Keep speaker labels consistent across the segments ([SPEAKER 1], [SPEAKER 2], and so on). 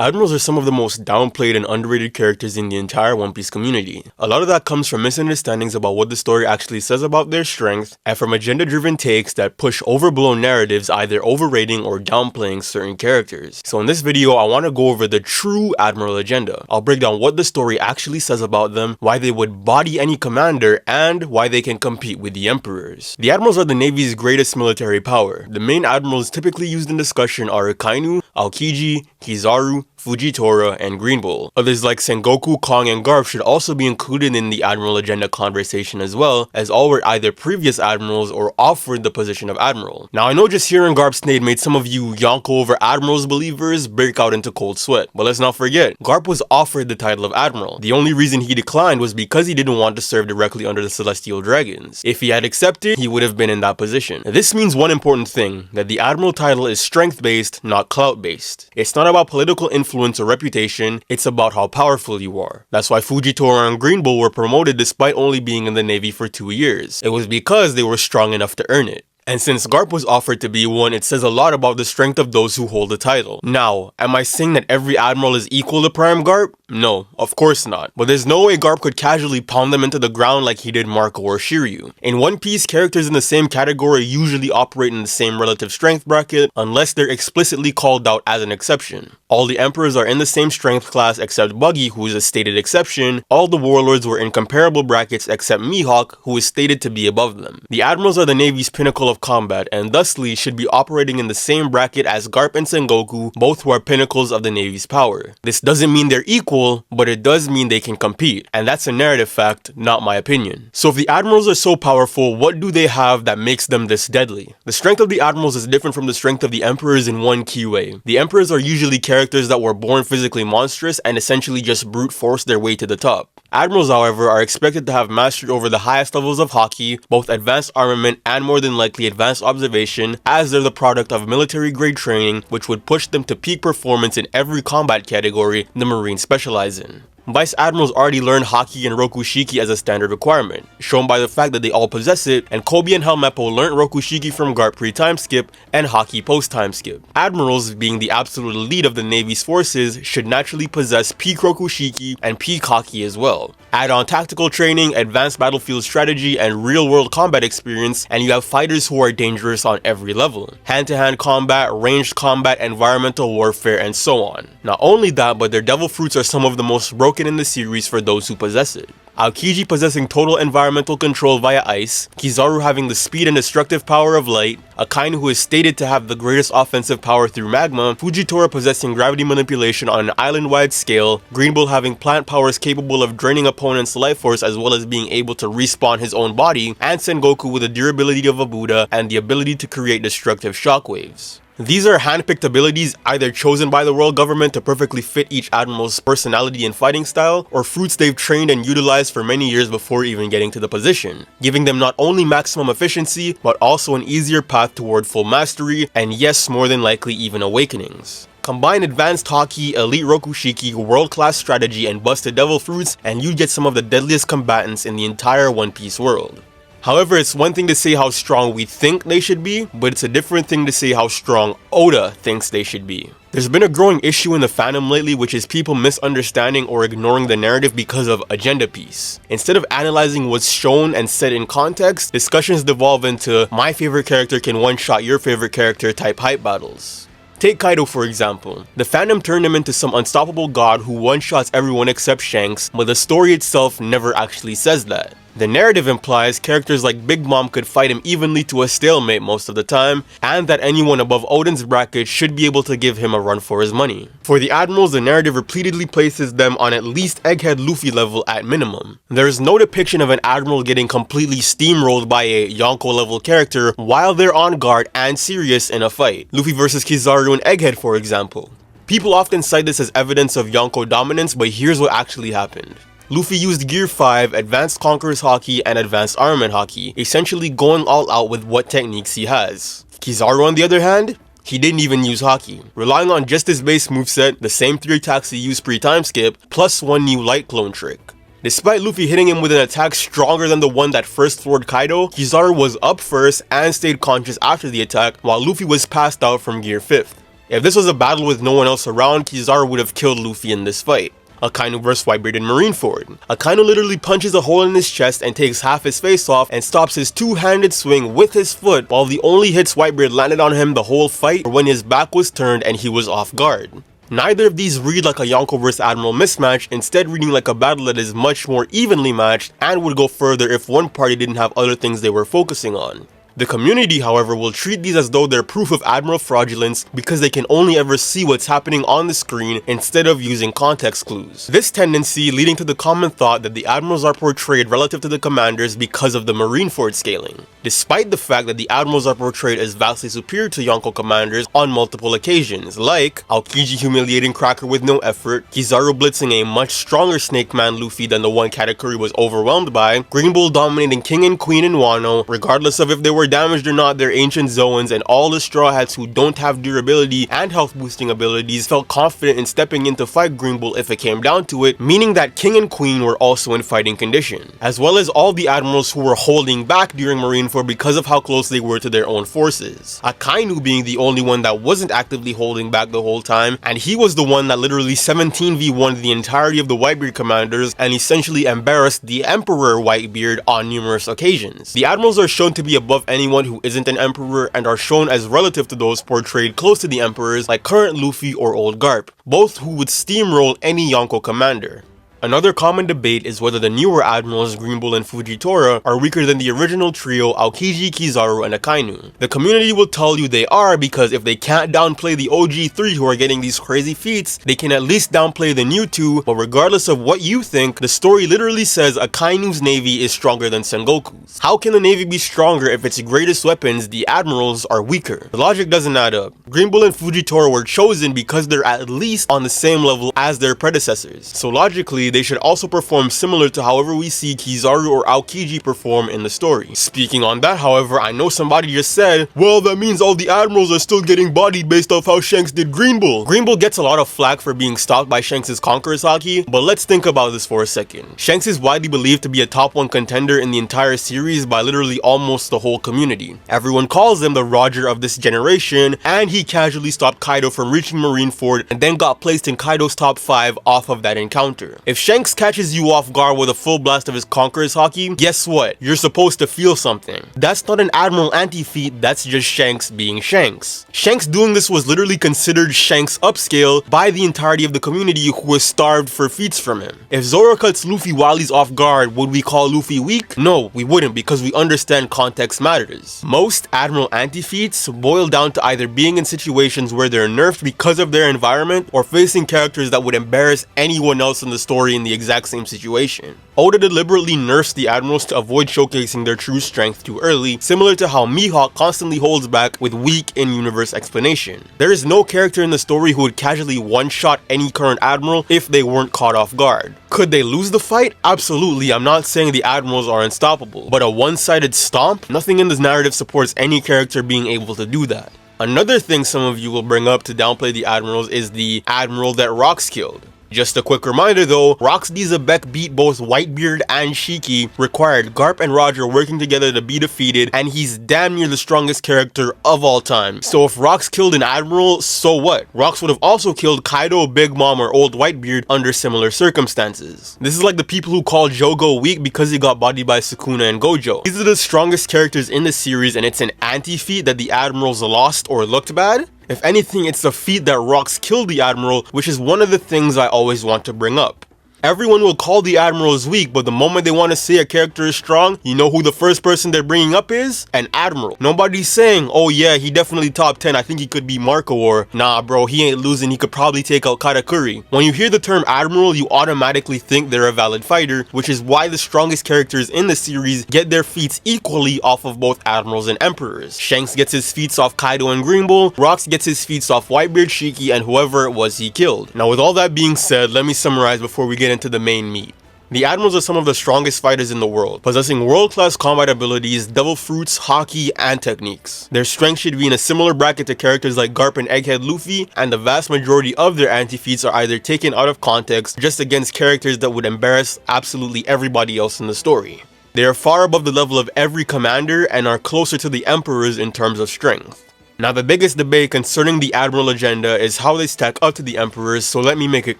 [SPEAKER 1] Admirals are some of the most downplayed and underrated characters in the entire One Piece community. A lot of that comes from misunderstandings about what the story actually says about their strength, and from agenda-driven takes that push overblown narratives either overrating or downplaying certain characters. So in this video, I want to go over the true Admiral Agenda. I'll break down what the story actually says about them, why they would body any commander, and why they can compete with the Emperors. The Admirals are the Navy's greatest military power. The main admirals typically used in discussion are Akainu, Aokiji, Kizaru, Fujitora, and Green Bull. Others like Sengoku, Kong, and Garp should also be included in the Admiral Agenda conversation as well, as all were either previous admirals or offered the position of admiral. Now I know just hearing Garp's name made some of you Yonko over admirals believers break out into cold sweat, but let's not forget, Garp was offered the title of admiral. The only reason he declined was because he didn't want to serve directly under the Celestial Dragons. If he had accepted, he would have been in that position. This means one important thing, that the admiral title is strength-based, not clout-based. It's not about political influence or reputation, it's about how powerful you are. That's why Fujitora and Green Bull were promoted despite only being in the Navy for 2 years. It was because they were strong enough to earn it. And since Garp was offered to be one, it says a lot about the strength of those who hold the title. Now, am I saying that every admiral is equal to Prime Garp? No, of course not. But there's no way Garp could casually pound them into the ground like he did Marco or Shiryu. In One Piece, characters in the same category usually operate in the same relative strength bracket unless they're explicitly called out as an exception. All the Emperors are in the same strength class except Buggy, who is a stated exception. All the Warlords were in comparable brackets except Mihawk, who is stated to be above them. The Admirals are the Navy's pinnacle of combat and thusly should be operating in the same bracket as Garp and Sengoku, both who are pinnacles of the Navy's power. This doesn't mean they're equal, but it does mean they can compete, and that's a narrative fact, not my opinion. So if the Admirals are so powerful, what do they have that makes them this deadly? The strength of the Admirals is different from the strength of the Emperors in one key way. The Emperors are usually characters that were born physically monstrous and essentially just brute force their way to the top. Admirals, however, are expected to have mastered over the highest levels of haki, both advanced armament and more than likely advanced observation, as they're the product of military-grade training, which would push them to peak performance in every combat category the Marines specialize in. Vice Admirals already learned haki and rokushiki as a standard requirement, shown by the fact that they all possess it, and Kobe and Helmeppo learned rokushiki from Garp pre-time skip and haki post-time skip. Admirals, being the absolute elite of the Navy's forces, should naturally possess peak rokushiki and peak haki as well. Add on tactical training, advanced battlefield strategy, and real-world combat experience, and you have fighters who are dangerous on every level. Hand-to-hand combat, ranged combat, environmental warfare, and so on. Not only that, but their devil fruits are some of the most broken in the series for those who possess it. Aokiji possessing total environmental control via ice, Kizaru having the speed and destructive power of light, Akainu who is stated to have the greatest offensive power through magma, Fujitora possessing gravity manipulation on an island-wide scale, Green Bull having plant powers capable of draining opponents' life force as well as being able to respawn his own body, and Sengoku with the durability of a Buddha and the ability to create destructive shockwaves. These are handpicked abilities either chosen by the world government to perfectly fit each admiral's personality and fighting style, or fruits they've trained and utilized for many years before even getting to the position, giving them not only maximum efficiency, but also an easier path toward full mastery, and yes, more than likely even awakenings. Combine advanced haki, elite rokushiki, world-class strategy, and busted devil fruits, and you'd get some of the deadliest combatants in the entire One Piece world. However, it's one thing to say how strong we think they should be, but it's a different thing to say how strong Oda thinks they should be. There's been a growing issue in the fandom lately, which is people misunderstanding or ignoring the narrative because of agenda piece. Instead of analyzing what's shown and said in context, discussions devolve into my favorite character can one-shot your favorite character type hype battles. Take Kaido for example. The fandom turned him into some unstoppable god who one-shots everyone except Shanks, but the story itself never actually says that. The narrative implies characters like Big Mom could fight him evenly to a stalemate most of the time, and that anyone above Oden's bracket should be able to give him a run for his money. For the Admirals, the narrative repeatedly places them on at least Egghead Luffy level at minimum. There is no depiction of an Admiral getting completely steamrolled by a Yonko level character while they're on guard and serious in a fight. Luffy versus Kizaru and Egghead for example. People often cite this as evidence of Yonko dominance, but here's what actually happened. Luffy used Gear 5, Advanced Conqueror's Haki, and Advanced Armament Haki, essentially going all out with what techniques he has. Kizaru on the other hand, he didn't even use Haki, relying on just his base moveset, the same 3 attacks he used pre-time skip, plus 1 new light clone trick. Despite Luffy hitting him with an attack stronger than the one that first floored Kaido, Kizaru was up first and stayed conscious after the attack, while Luffy was passed out from Gear 5th. If this was a battle with no one else around, Kizaru would have killed Luffy in this fight. Akainu vs Whitebeard in Marineford. Akainu literally punches a hole in his chest and takes half his face off and stops his two-handed swing with his foot, while the only hits Whitebeard landed on him the whole fight were when his back was turned and he was off guard. Neither of these read like a Yonko vs Admiral mismatch, instead reading like a battle that is much more evenly matched and would go further if one party didn't have other things they were focusing on. The community, however, will treat these as though they're proof of Admiral fraudulence because they can only ever see what's happening on the screen instead of using context clues. This tendency leading to the common thought that the Admirals are portrayed relative to the commanders because of the Marineford scaling, despite the fact that the Admirals are portrayed as vastly superior to Yonko commanders on multiple occasions, like Aokiji humiliating Cracker with no effort, Kizaru blitzing a much stronger Snake Man Luffy than the one Katakuri was overwhelmed by, Green Bull dominating King and Queen in Wano, regardless of if they were damaged or not, their ancient Zoans, and all the Straw Hats who don't have durability and health boosting abilities felt confident in stepping in to fight Green Bull if it came down to it, meaning that King and Queen were also in fighting condition, as well as all the Admirals who were holding back during Marineford because of how close they were to their own forces. Akainu being the only one that wasn't actively holding back the whole time, and he was the one that literally 17v1'd the entirety of the Whitebeard commanders and essentially embarrassed the Emperor Whitebeard on numerous occasions. The Admirals are shown to be above anyone who isn't an emperor and are shown as relative to those portrayed close to the emperors like current Luffy or old Garp, both who would steamroll any Yonko commander. Another common debate is whether the newer Admirals Green Bull and Fujitora are weaker than the original trio Aokiji, Kizaru, and Akainu. The community will tell you they are because if they can't downplay the OG 3 who are getting these crazy feats, they can at least downplay the new 2, but regardless of what you think, the story literally says Akainu's navy is stronger than Sengoku's. How can the navy be stronger if its greatest weapons, the Admirals, are weaker? The logic doesn't add up. Green Bull and Fujitora were chosen because they're at least on the same level as their predecessors, so logically they should also perform similar to however we see Kizaru or Aokiji perform in the story. Speaking on that, however, I know somebody just said, well, that means all the Admirals are still getting bodied based off how Shanks did Green Bull. Green Bull gets a lot of flack for being stopped by Shanks' Conqueror's haki, but let's think about this for a second. Shanks is widely believed to be a top 1 contender in the entire series by literally almost the whole community. Everyone calls him the Roger of this generation, and he casually stopped Kaido from reaching Marineford and then got placed in Kaido's top 5 off of that encounter. If Shanks catches you off guard with a full blast of his Conqueror's haki, guess what? You're supposed to feel something. That's not an Admiral anti-feat, that's just Shanks being Shanks. Shanks doing this was literally considered Shanks upscale by the entirety of the community who was starved for feats from him. If Zoro cuts Luffy while he's off guard, would we call Luffy weak? No, we wouldn't, because we understand context matters. Most Admiral anti-feats boil down to either being in situations where they're nerfed because of their environment or facing characters that would embarrass anyone else in the story in the exact same situation. Oda deliberately nerfs the Admirals to avoid showcasing their true strength too early, similar to how Mihawk constantly holds back with weak in-universe explanation. There is no character in the story who would casually one-shot any current Admiral if they weren't caught off guard. Could they lose the fight? Absolutely, I'm not saying the Admirals are unstoppable, but a one-sided stomp? Nothing in this narrative supports any character being able to do that. Another thing some of you will bring up to downplay the Admirals is the Admiral that Rocks killed. Just a quick reminder though, Rock's Dizabek beat both Whitebeard and Shiki required Garp and Roger working together to be defeated, and he's damn near the strongest character of all time. So if Rocks killed an Admiral, so what? Rocks would have also killed Kaido, Big Mom, or Old Whitebeard under similar circumstances. This is like the people who call Jogo weak because he got bodied by Sukuna and Gojo. These are the strongest characters in the series, and it's an anti-feat that the Admirals lost or looked bad? If anything, it's the feat that Rocks killed the Admiral, which is one of the things I always want to bring up. Everyone will call the Admirals weak, but the moment they want to say a character is strong, you know who the first person they're bringing up is? An Admiral. Nobody's saying, oh yeah, he definitely top 10, I think he could be Marco, or nah bro, he ain't losing, he could probably take out Katakuri. When you hear the term Admiral, you automatically think they're a valid fighter, which is why the strongest characters in the series get their feats equally off of both Admirals and Emperors. Shanks gets his feats off Kaido and Green Bull, Rocks gets his feats off Whitebeard, Shiki, and whoever it was he killed. Now with all that being said, let me summarize before we get into the main meat. The Admirals are some of the strongest fighters in the world, possessing world-class combat abilities, devil fruits, haki, and techniques. Their strength should be in a similar bracket to characters like Garp and Egghead Luffy, and the vast majority of their anti-feats are either taken out of context just against characters that would embarrass absolutely everybody else in the story. They are far above the level of every commander and are closer to the Emperors in terms of strength. Now the biggest debate concerning the Admiral Agenda is how they stack up to the Emperors, so let me make it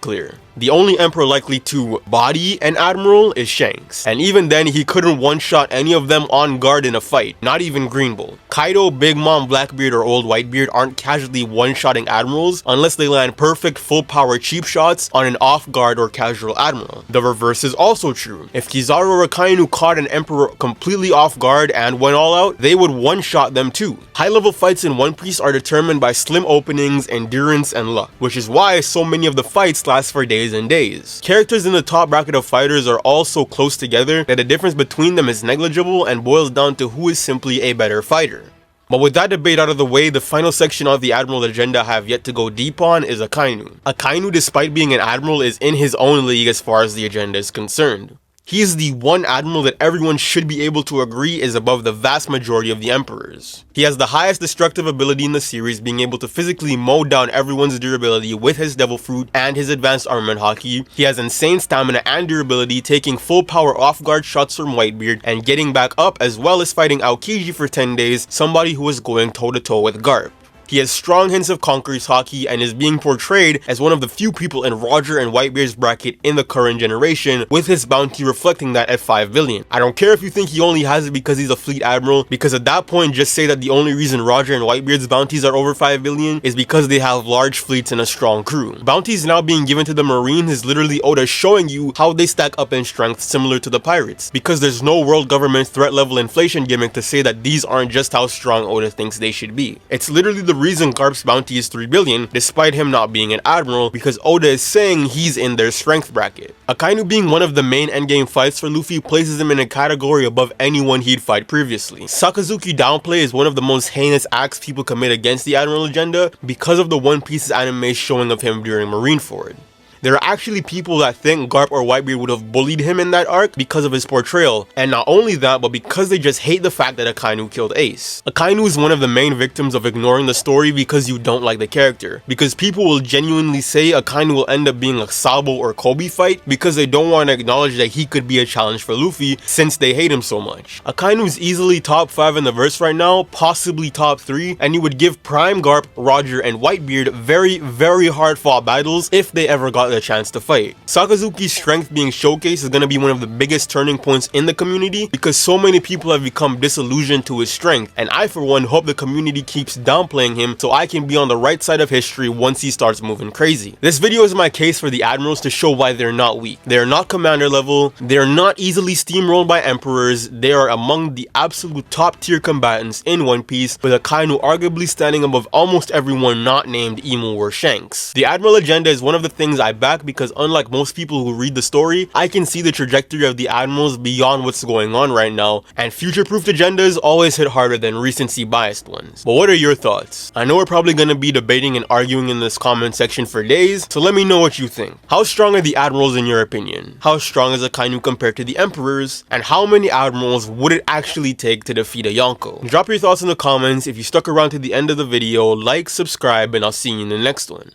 [SPEAKER 1] clear. The only Emperor likely to body an Admiral is Shanks, and even then he couldn't one-shot any of them on guard in a fight, not even Green Bull. Kaido, Big Mom, Blackbeard, or Old Whitebeard aren't casually one-shotting Admirals unless they land perfect full-power cheap shots on an off-guard or casual Admiral. The reverse is also true. If Kizaru or Akainu caught an Emperor completely off guard and went all out, they would one-shot them too. High-level fights in One Piece are determined by slim openings, endurance, and luck, which is why so many of the fights last for days and days. Characters in the top bracket of fighters are all so close together that the difference between them is negligible and boils down to who is simply a better fighter. But with that debate out of the way, the final section of the Admiral Agenda I have yet to go deep on is Akainu. Akainu, despite being an Admiral, is in his own league as far as the agenda is concerned. He is the one Admiral that everyone should be able to agree is above the vast majority of the Emperors. He has the highest destructive ability in the series, being able to physically mow down everyone's durability with his Devil Fruit and his advanced armament haki. He has insane stamina and durability, taking full power off-guard shots from Whitebeard and getting back up, as well as fighting Aokiji for 10 days, somebody who is going toe-to-toe with Garp. He has strong hints of Conqueror's haki and is being portrayed as one of the few people in Roger and Whitebeard's bracket in the current generation, with his bounty reflecting that at 5 billion. I don't care if you think he only has it because he's a Fleet Admiral, because at that point just say that the only reason Roger and Whitebeard's bounties are over 5 billion is because they have large fleets and a strong crew. Bounties now being given to the Marines is literally Oda showing you how they stack up in strength similar to the pirates, because there's no world government threat level inflation gimmick to say that these aren't just how strong Oda thinks they should be. It's literally the reason Garp's bounty is 3 billion, despite him not being an Admiral, because Oda is saying he's in their strength bracket. Akainu being one of the main endgame fights for Luffy places him in a category above anyone he'd fight previously. Sakazuki downplay is one of the most heinous acts people commit against the Admiral Agenda because of the One Piece's anime showing of him during Marineford. There are actually people that think Garp or Whitebeard would have bullied him in that arc because of his portrayal, and not only that, but because they just hate the fact that Akainu killed Ace. Akainu is one of the main victims of ignoring the story because you don't like the character, because people will genuinely say Akainu will end up being a Sabo or Kobe fight because they don't want to acknowledge that he could be a challenge for Luffy since they hate him so much. Akainu is easily top 5 in the verse right now, possibly top 3, and you would give Prime Garp, Roger, and Whitebeard very hard fought battles if they ever got the chance to fight. Sakazuki's strength being showcased is going to be one of the biggest turning points in the community because so many people have become disillusioned to his strength, and I for one hope the community keeps downplaying him so I can be on the right side of history once he starts moving crazy. This video is my case for the Admirals to show why they're not weak. They're not commander level, they're not easily steamrolled by Emperors, they are among the absolute top tier combatants in One Piece, with Akainu arguably standing above almost everyone not named Imu or Shanks. The Admiral Agenda is one of the things I back because unlike most people who read the story, I can see the trajectory of the Admirals beyond what's going on right now, and future-proofed agendas always hit harder than recency biased ones. But what are your thoughts? I know we're probably going to be debating and arguing in this comment section for days, so let me know what you think. How strong are the Admirals in your opinion? How strong is Akainu compared to the Emperors? And how many Admirals would it actually take to defeat a Yonko? Drop your thoughts in the comments. If you stuck around to the end of the video, like, subscribe, and I'll see you in the next one.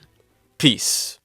[SPEAKER 1] Peace.